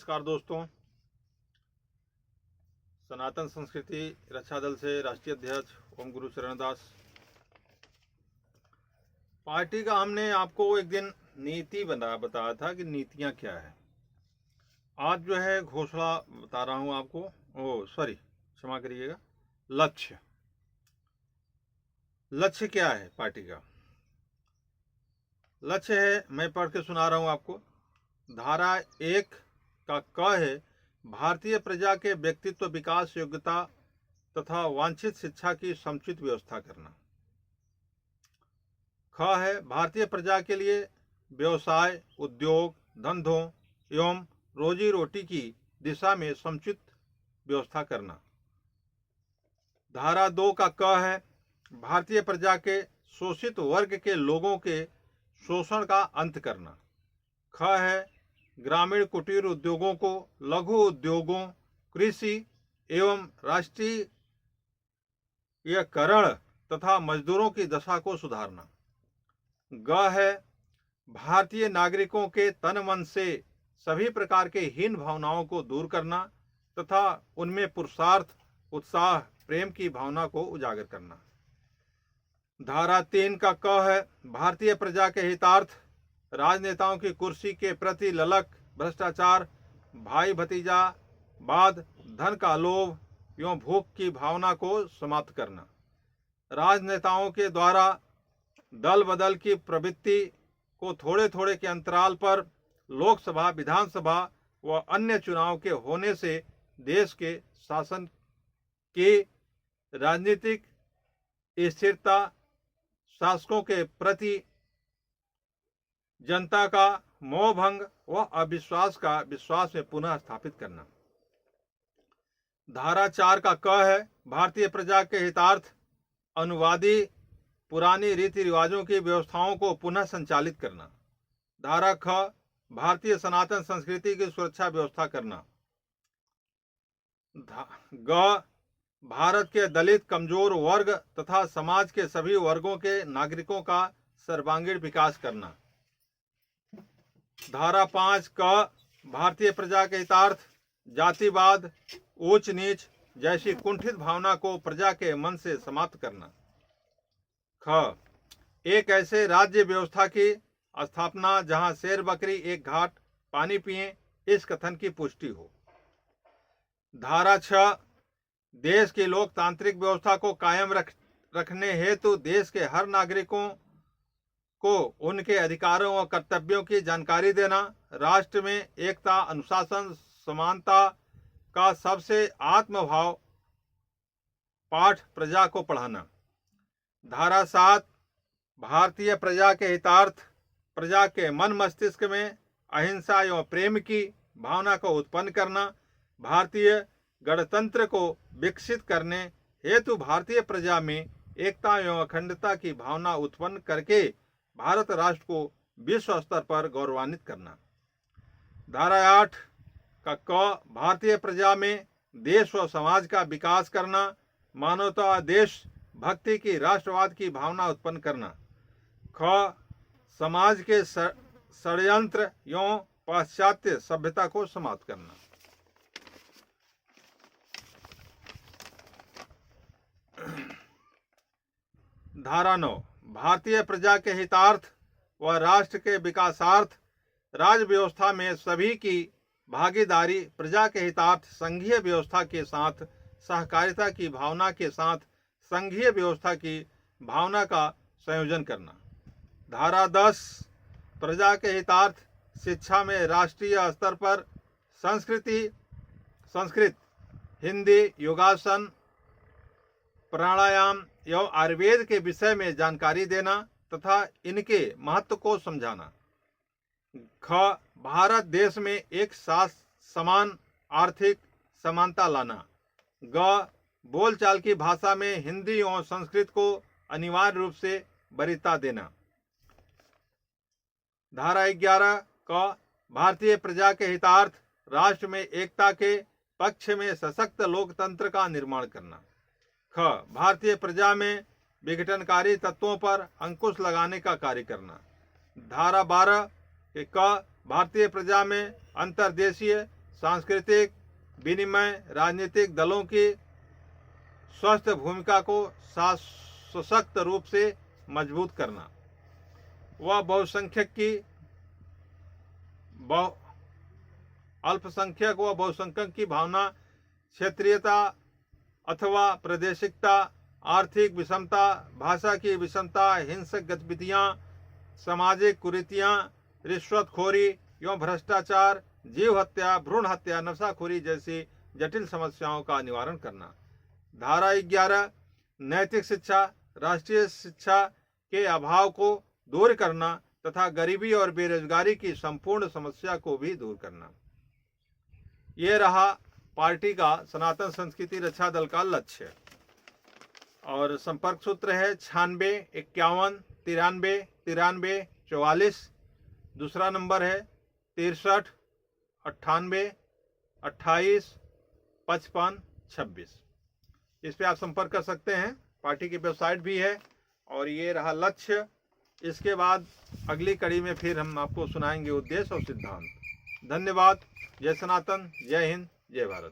नमस्कार दोस्तों। सनातन संस्कृति रक्षा दल से राष्ट्रीय अध्यक्ष ओम गुरु चरणदास। पार्टी का हमने आपको एक दिन नीति बताया था कि नीतियां क्या है। आज जो है घोषणा बता रहा हूं आपको। क्षमा करिएगा। लक्ष्य क्या है पार्टी का? लक्ष्य है, मैं पढ़ के सुना रहा हूं आपको। धारा 1 का क है भारतीय प्रजा के व्यक्तित्व विकास, योग्यता तथा वांछित शिक्षा की समुचित व्यवस्था करना। ख है भारतीय प्रजा के लिए व्यवसाय, उद्योग, धंधों एवं रोजी रोटी की दिशा में समुचित व्यवस्था करना। धारा 2 का क है भारतीय प्रजा के शोषित वर्ग के लोगों के शोषण का अंत करना। ख है ग्रामीण कुटीर उद्योगों को, लघु उद्योगों, कृषि एवं राष्ट्रीयकरण तथा मजदूरों की दशा को सुधारना। ग है भारतीय नागरिकों के तन मन से सभी प्रकार के हीन भावनाओं को दूर करना तथा उनमें पुरुषार्थ, उत्साह, प्रेम की भावना को उजागर करना। धारा 3 का क है भारतीय प्रजा के हितार्थ, राजनेताओं की कुर्सी के प्रति ललक, भ्रष्टाचार, भाई भतीजावाद, धन का लोभ एवं भूख की भावना को समाप्त करना। राजनेताओं के द्वारा दल बदल की प्रवृत्ति को थोड़े थोड़े के अंतराल पर लोकसभा, विधानसभा व अन्य चुनाव के होने से देश के शासन की राजनीतिक स्थिरता, शासकों के प्रति जनता का मोह भंग व अविश्वास का विश्वास में पुनः स्थापित करना। धारा 4 का क है भारतीय प्रजा के हितार्थ अनुवादी पुरानी रीति रिवाजों की व्यवस्थाओं को पुनः संचालित करना। धारा ख भारतीय सनातन संस्कृति की सुरक्षा व्यवस्था करना। ग भारत के दलित, कमजोर वर्ग तथा समाज के सभी वर्गों के नागरिकों का सर्वांगीण विकास करना। धारा 5 क भारतीय प्रजा के हितार्थ जातिवाद, ऊंच नीच जैसी कुंठित भावना को प्रजा के मन से समाप्त करना। ख एक ऐसे राज्य व्यवस्था की स्थापना जहां शेर बकरी एक घाट पानी पिए, इस कथन की पुष्टि हो। धारा 6 देश की लोकतांत्रिक व्यवस्था को कायम रखने हेतु देश के हर नागरिकों को उनके अधिकारों और कर्तव्यों की जानकारी देना। राष्ट्र में एकता, अनुशासन, समानता का सबसे आत्मभाव पाठ प्रजा को पढ़ाना। धारा 7 भारतीय प्रजा के हितार्थ प्रजा के मन मस्तिष्क में अहिंसा एवं प्रेम की भावना को उत्पन्न करना। भारतीय गणतंत्र को विकसित करने हेतु भारतीय प्रजा में एकता एवं अखंडता की भावना उत्पन्न करके भारत राष्ट्र को विश्व स्तर पर गौरवान्वित करना। धारा 8 का क भारतीय प्रजा में देश व समाज का विकास करना, मानवता, देश भक्ति की, राष्ट्रवाद की भावना उत्पन्न करना। ख समाज के षड्यंत्र एवं पाश्चात्य सभ्यता को समाप्त करना। धारा 9 भारतीय प्रजा के हितार्थ व राष्ट्र के विकासार्थ राज्य व्यवस्था में सभी की भागीदारी, प्रजा के हितार्थ संघीय व्यवस्था के साथ सहकारिता की भावना के साथ संघीय व्यवस्था की भावना का संयोजन करना। धारा 10 प्रजा के हितार्थ शिक्षा में राष्ट्रीय स्तर पर संस्कृत, हिंदी, योगासन, प्राणायाम एवं आयुर्वेद के विषय में जानकारी देना तथा इनके महत्व को समझाना। ख भारत देश में एक साथ समान आर्थिक समानता लाना। ग बोलचाल की भाषा में हिंदी और संस्कृत को अनिवार्य रूप से वरीयता देना। धारा 11 क भारतीय प्रजा के हितार्थ राष्ट्र में एकता के पक्ष में सशक्त लोकतंत्र का निर्माण करना। ख भारतीय प्रजा में विघटनकारी तत्वों पर अंकुश लगाने का कार्य करना। धारा 12 के क भारतीय प्रजा में अंतर्देशीय सांस्कृतिक विनिमय, राजनीतिक दलों की स्वस्थ भूमिका को सशक्त रूप से मजबूत करना, वह बहुसंख्यक की अल्पसंख्यक व बहुसंख्यक की भावना, क्षेत्रीयता अथवा प्रादेशिकता, आर्थिक विषमता, भाषा की विषमता, हिंसक गतिविधियां, सामाजिक कुरीतियां, रिश्वतखोरी एवं भ्रष्टाचार, जीव हत्या, भ्रूण हत्या, नशाखोरी जैसी जटिल समस्याओं का निवारण करना। धारा 11 नैतिक शिक्षा, राष्ट्रीय शिक्षा के अभाव को दूर करना तथा गरीबी और बेरोजगारी की संपूर्ण समस्या को भी दूर करना। ये रहा पार्टी का सनातन संस्कृति रक्षा दल का लक्ष्य। और संपर्क सूत्र है 96 51 93 93 44। दूसरा नंबर है 63 98 28 55 26। इस पे आप संपर्क कर सकते हैं। पार्टी की वेबसाइट भी है। और ये रहा लक्ष्य। इसके बाद अगली कड़ी में फिर हम आपको सुनाएंगे उद्देश्य और सिद्धांत। धन्यवाद। जय सनातन, जय हिंद, जय भारत।